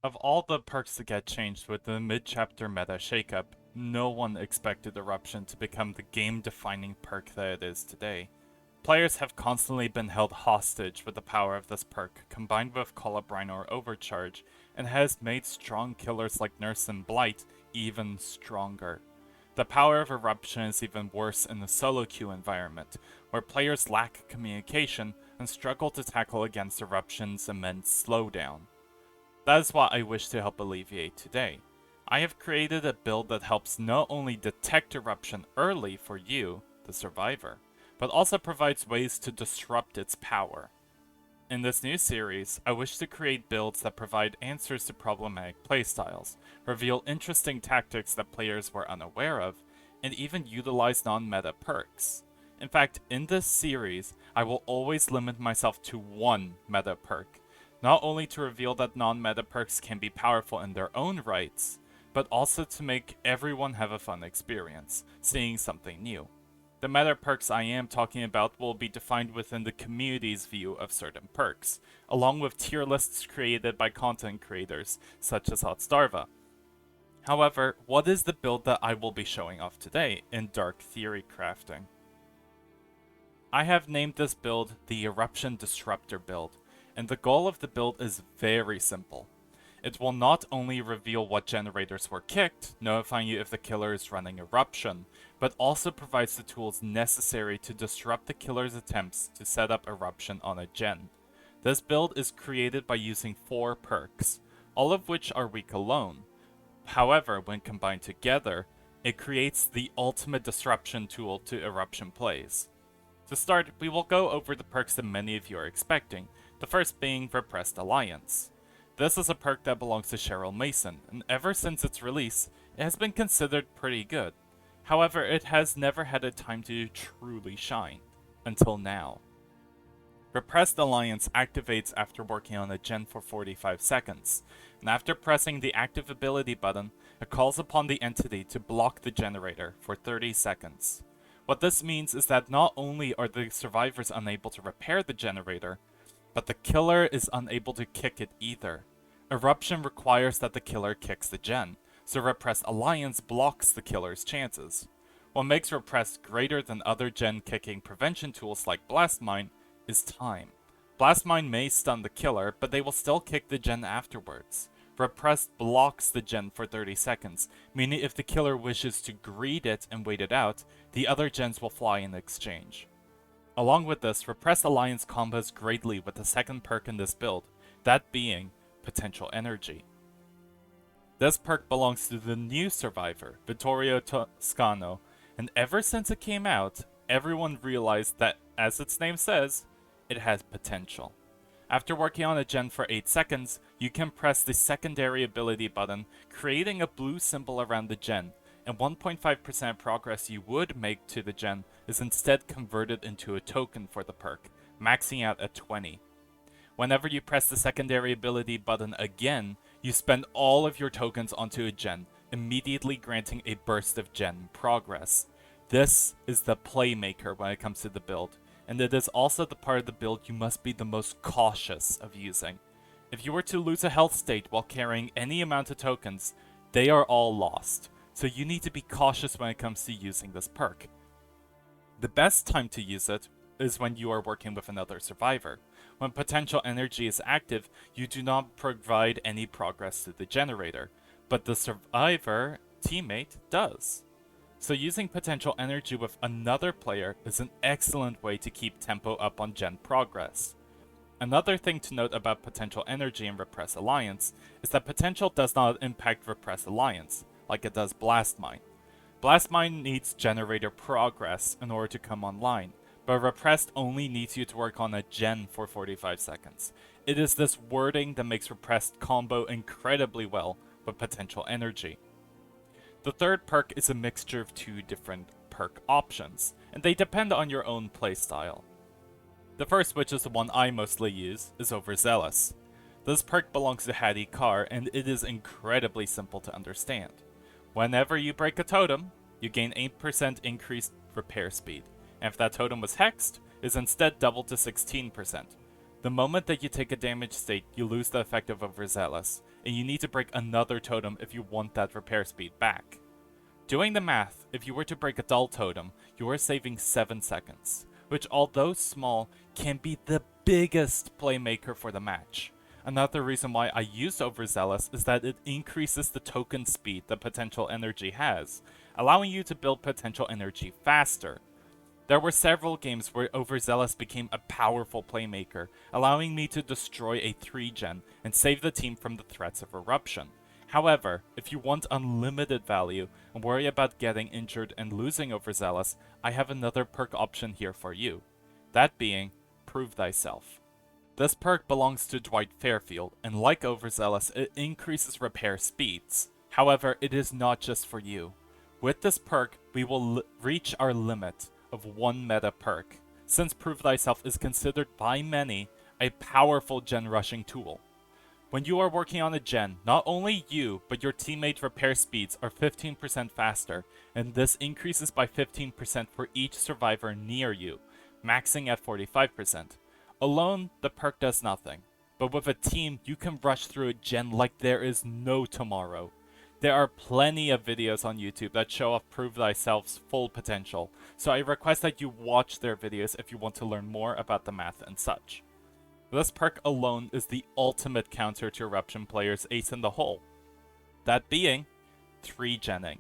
Of all the perks to get changed with the mid-chapter meta shakeup, no one expected Eruption to become the game-defining perk that it is today. Players have constantly been held hostage with the power of this perk, combined with Colubrine or Overcharge, and has made strong killers like Nurse and Blight even stronger. The power of Eruption is even worse in the solo queue environment, where players lack communication and struggle to tackle against Eruption's immense slowdown. That is what I wish to help alleviate today. I have created a build that helps not only detect Eruption early for you, the survivor, but also provides ways to disrupt its power. In this new series, I wish to create builds that provide answers to problematic playstyles, reveal interesting tactics that players were unaware of, and even utilize non-meta perks. In fact, in this series, I will always limit myself to one meta perk, not only to reveal that non-meta perks can be powerful in their own rights, but also to make everyone have a fun experience, seeing something new. The meta perks I am talking about will be defined within the community's view of certain perks, along with tier lists created by content creators, such as Hotstarva. However, what is the build that I will be showing off today in Dark Theory crafting? I have named this build the Eruption Disruptor build, and the goal of the build is very simple. It will not only reveal what generators were kicked, notifying you if the killer is running Eruption, but also provides the tools necessary to disrupt the killer's attempts to set up Eruption on a gen. This build is created by using 4 perks, all of which are weak alone. However, when combined together, it creates the ultimate disruption tool to Eruption plays. To start, we will go over the perks that many of you are expecting, the first being Repressed Alliance. This is a perk that belongs to Cheryl Mason, and ever since its release, it has been considered pretty good. However, it has never had a time to truly shine, until now. Repressed Alliance activates after working on a gen for 45 seconds, and after pressing the active ability button, it calls upon the entity to block the generator for 30 seconds. What this means is that not only are the survivors unable to repair the generator, but the killer is unable to kick it either. Eruption requires that the killer kicks the gen, so Repressed Alliance blocks the killer's chances. What makes Repressed greater than other gen kicking prevention tools like Blast Mine is time. Blast Mine may stun the killer, but they will still kick the gen afterwards. Repressed blocks the gen for 30 seconds, meaning if the killer wishes to greed it and wait it out, the other gens will fly in exchange. Along with this, Repressed Alliance combos greatly with the second perk in this build, that being Potential Energy. This perk belongs to the new survivor, Vittorio Toscano, and ever since it came out, everyone realized that, as its name says, it has potential. After working on a gen for 8 seconds, you can press the secondary ability button, creating a blue symbol around the gen, and 1.5% progress you would make to the gen is instead converted into a token for the perk, maxing out at 20. Whenever you press the secondary ability button again, you spend all of your tokens onto a gen, immediately granting a burst of gen progress. This is the playmaker when it comes to the build, and it is also the part of the build you must be the most cautious of using. If you were to lose a health state while carrying any amount of tokens, they are all lost, so you need to be cautious when it comes to using this perk. The best time to use it is when you are working with another survivor. When Potential Energy is active, you do not provide any progress to the generator, but the survivor teammate does. So using Potential Energy with another player is an excellent way to keep tempo up on gen progress. Another thing to note about Potential Energy in Repressed Alliance is that Potential does not impact Repressed Alliance, like it does Blast Mine. Blast Mine needs generator progress in order to come online, but Repressed only needs you to work on a gen for 45 seconds. It is this wording that makes Repressed combo incredibly well with Potential Energy. The third perk is a mixture of 2 different perk options, and they depend on your own playstyle. The first, which is the one I mostly use, is Overzealous. This perk belongs to Hattie Carr, and it is incredibly simple to understand. Whenever you break a totem, you gain 8% increased repair speed, and if that totem was hexed, it is instead doubled to 16%. The moment that you take a damage state, you lose the effect of Overzealous, and you need to break another totem if you want that repair speed back. Doing the math, if you were to break a dull totem, you are saving 7 seconds, which although small, can be the biggest playmaker for the match. Another reason why I use Overzealous is that it increases the token speed that Potential Energy has, allowing you to build Potential Energy faster. There were several games where Overzealous became a powerful playmaker, allowing me to destroy a 3-gen and save the team from the threats of Eruption. However, if you want unlimited value and worry about getting injured and losing Overzealous, I have another perk option here for you. That being, Prove Thyself. This perk belongs to Dwight Fairfield, and like Overzealous, it increases repair speeds. However, it is not just for you. With this perk, we will reach our limit of 1 meta perk, since Prove Thyself is considered by many a powerful gen rushing tool. When you are working on a gen, not only you, but your teammate repair speeds are 15% faster, and this increases by 15% for each survivor near you, maxing at 45%. Alone, the perk does nothing, but with a team, you can rush through a gen like there is no tomorrow. There are plenty of videos on YouTube that show off Prove Thyself's full potential, so I request that you watch their videos if you want to learn more about the math and such. This perk alone is the ultimate counter to Eruption players' ace in the hole. That being, 3-genning.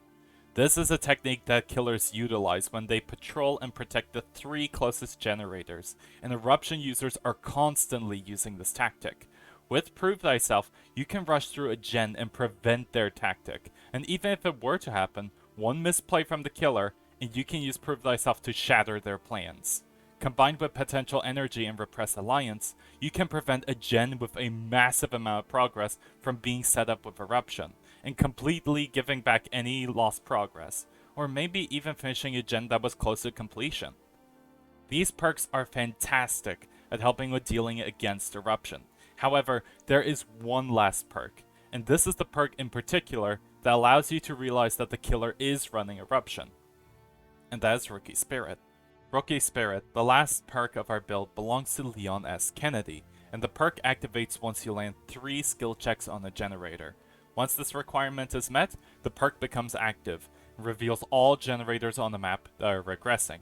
This is a technique that killers utilize when they patrol and protect the 3 closest generators, and Eruption users are constantly using this tactic. With Prove Thyself, you can rush through a gen and prevent their tactic, and even if it were to happen, one misplay from the killer, and you can use Prove Thyself to shatter their plans. Combined with Potential Energy and Repressed Alliance, you can prevent a gen with a massive amount of progress from being set up with Eruption, and completely giving back any lost progress, or maybe even finishing a gen that was close to completion. These perks are fantastic at helping with dealing against Eruption. However, there is one last perk, and this is the perk in particular that allows you to realize that the killer is running Eruption, and that is Rookie Spirit. Rookie Spirit, the last perk of our build, belongs to Leon S. Kennedy, and the perk activates once you land 3 skill checks on a generator. Once this requirement is met, the perk becomes active, and reveals all generators on the map that are regressing.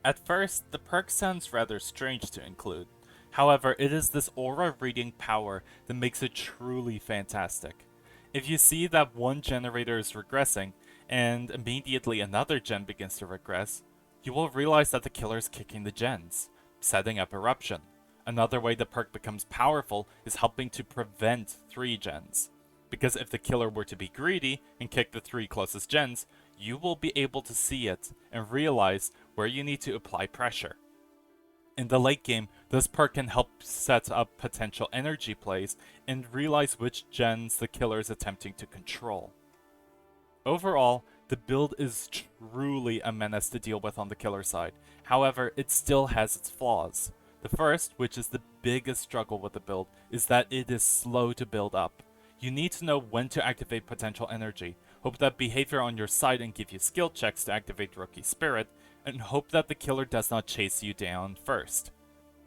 At first, the perk sounds rather strange to include. However, it is this aura reading power that makes it truly fantastic. If you see that one generator is regressing, and immediately another gen begins to regress, you will realize that the killer is kicking the gens, setting up Eruption. Another way the perk becomes powerful is helping to prevent 3 gens. Because if the killer were to be greedy and kick the 3 closest gens, you will be able to see it and realize where you need to apply pressure. In the late game, this perk can help set up Potential Energy plays and realize which gens the killer is attempting to control. Overall, the build is truly a menace to deal with on the killer side. However, it still has its flaws. The first, which is the biggest struggle with the build, is that it is slow to build up. You need to know when to activate Potential Energy, hope that behavior on your side and give you skill checks to activate Rookie Spirit, and hope that the killer does not chase you down first.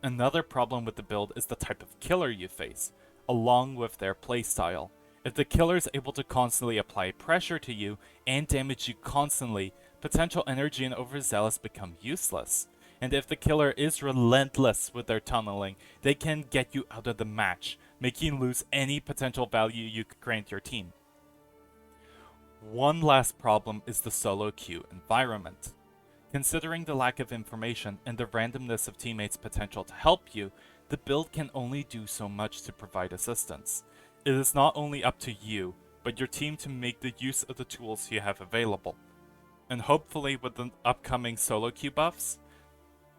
Another problem with the build is the type of killer you face, along with their playstyle. If the killer is able to constantly apply pressure to you and damage you constantly, Potential Energy and Overzealous become useless. And if the killer is relentless with their tunneling, they can get you out of the match, making you lose any potential value you could grant your team. One last problem is the solo queue environment. Considering the lack of information and the randomness of teammates' potential to help you, the build can only do so much to provide assistance. It is not only up to you, but your team to make the use of the tools you have available. And hopefully with the upcoming solo queue buffs,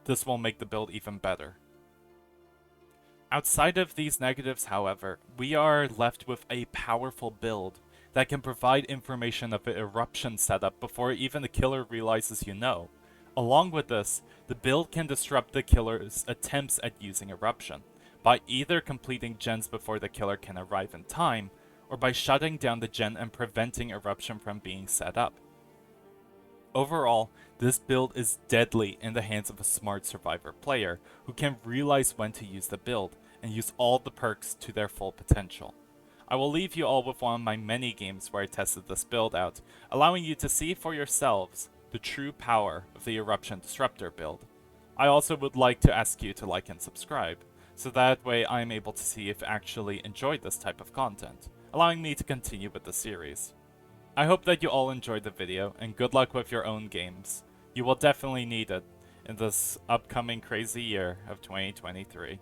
this will make the build even better. Outside of these negatives, however, we are left with a powerful build that can provide information of the Eruption setup before even the killer realizes you know. Along with this, the build can disrupt the killer's attempts at using Eruption, by either completing gens before the killer can arrive in time, or by shutting down the gen and preventing Eruption from being set up. Overall, this build is deadly in the hands of a smart Survivor player who can realize when to use the build and use all the perks to their full potential. I will leave you all with one of my many games where I tested this build out, allowing you to see for yourselves the true power of the Eruption Disruptor build. I also would like to ask you to like and subscribe, so that way I am able to see if you actually enjoyed this type of content, allowing me to continue with the series. I hope that you all enjoyed the video, and good luck with your own games. You will definitely need it in this upcoming crazy year of 2023.